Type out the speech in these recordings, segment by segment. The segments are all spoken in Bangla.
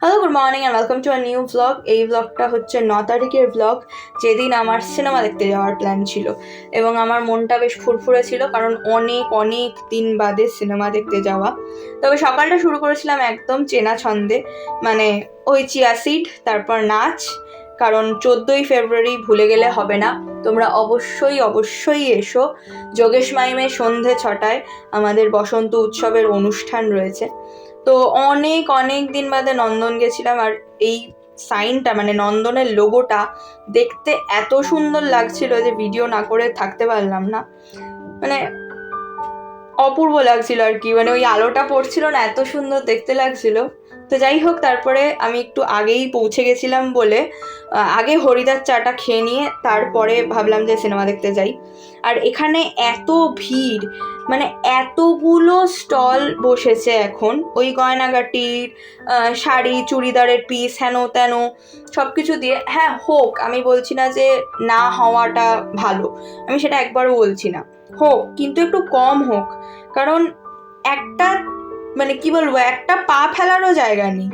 Hello, good morning and welcome to a new blog. এই ব্লগটা হচ্ছে 9 তারিখের ব্লগ, যেদিন আমার সিনেমা দেখতে যাওয়ার প্ল্যান ছিল এবং আমার মনটা বেশ ফুরফুরে ছিল, কারণ অনেক অনেক দিন বাদে সিনেমা দেখতে যাওয়া। তবে সকালটা শুরু করেছিলাম একদম চেনা ছন্দে, মানে ওই চিয়া সিড, তারপর নাচ। কারণ 14ই ফেব্রুয়ারি ভুলে গেলে হবে না, তোমরা অবশ্যই অবশ্যই এসো। যোগেশ মাইমে সন্ধে 6টায় আমাদের বসন্ত উৎসবের অনুষ্ঠান রয়েছে। তো অনেক অনেক দিন বাদে নন্দন গেছিলাম, আর এই সাইনটা মানে নন্দনের লোগোটা দেখতে এত সুন্দর লাগছিল যে ভিডিও না করে থাকতে পারলাম না। মানে অপূর্ব লাগছিল আর কি, মানে ওই আলোটা পড়ছিল না, এত সুন্দর দেখতে লাগছিল। তো যাই হোক, তারপরে আমি একটু আগেই পৌঁছে গেছিলাম বলে আগে হরিদার চাটা খেয়ে নিয়ে তারপরে ভাবলাম যে সিনেমা দেখতে যাই। আর এখানে এত ভিড়, মানে এতগুলো স্টল বসেছে এখন, ওই গয়নাগাটির, শাড়ি, চুড়িদারের পিস, হেন তেন সব কিছু দিয়ে। হ্যাঁ, হোক, আমি বলছি না যে না হওয়াটা ভালো, আমি সেটা একবারও বলছি না, হোক, কিন্তু একটু কম হোক। কারণ একটা মানে কি বলবো, একটা পা ফেলারও জায়গা নেই,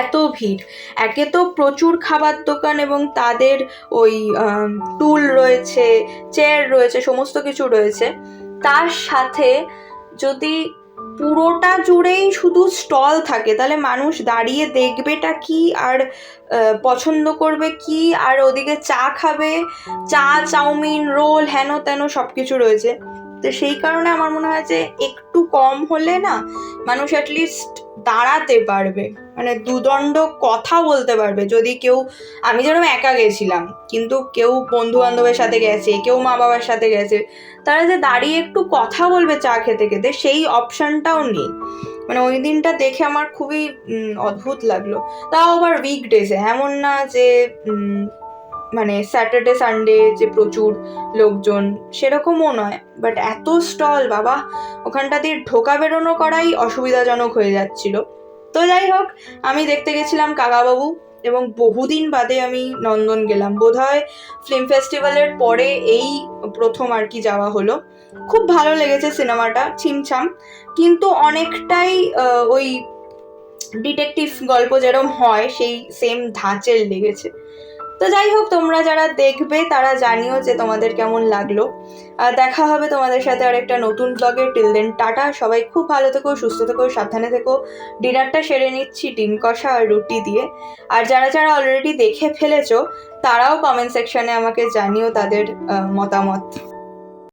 এত ভিড়। একে তো প্রচুর খাবার দোকান এবং তাদের ওই টুল রয়েছে, চেয়ার রয়েছে, সমস্ত কিছু রয়েছে। তার সাথে যদি পুরোটা জুড়েই শুধু স্টল থাকে, তাহলে মানুষ দাঁড়িয়ে দেখবেটা কি, আর পছন্দ করবে কি, আর ওদিকে চা খাবে, চা, চাউমিন, রোল, হেন তেন সব কিছু রয়েছে। তো সেই কারণে আমার মনে হয় যে একটু কম হলে না, মানুষ অ্যাটলিস্ট দাঁড়াতে পারবে, মানে দুদণ্ড কথা বলতে পারবে। যদি কেউ, আমি যেরকম একা গেছিলাম, কিন্তু কেউ বন্ধু বান্ধবের সাথে গেছে, কেউ মা বাবার সাথে গেছে, তারা যে দাঁড়িয়ে একটু কথা বলবে চা খেতে খেতে, সেই অপশানটাও নেই। মানে ওই দিনটা দেখে আমার খুবই অদ্ভুত লাগলো। তাও আবার উইকডেজে, এমন না যে মানে স্যাটারডে সানডে যে প্রচুর লোকজন, সেরকমও নয়, বাট এত স্টল, বাবা, ওখানটা দিয়ে ঢোকা বেরোনো করাই অসুবিধাজনক হয়ে যাচ্ছিল। তো যাই হোক, আমি দেখতে গেছিলাম কাকাবাবু, এবং বহুদিন বাদে আমি নন্দন গেলাম, বোধহয় ফিল্ম ফেস্টিভ্যালের পরে এই প্রথম আর কি যাওয়া হলো। খুব ভালো লেগেছে সিনেমাটা, ছিমছাম, কিন্তু অনেকটাই ওই ডিটেকটিভ গল্প যেরকম হয় সেই সেম ধাঁচের লেগেছে। তো যাই হোক, তোমরা যারা দেখবে তারা জানিও যে তোমাদের কেমন লাগলো। আর দেখা হবে তোমাদের সাথে আর একটা নতুন ব্লগে। টিল দেন টাটা, সবাই খুব ভালো থেকো, সুস্থ থেকো, সাবধানে থেকো। ডিনারটা সেরে নিচ্ছি ডিম কষা আর রুটি দিয়ে। আর যারা যারা অলরেডি দেখে ফেলেছো তারাও কমেন্ট সেকশনে আমাকে জানিও তাদের মতামত।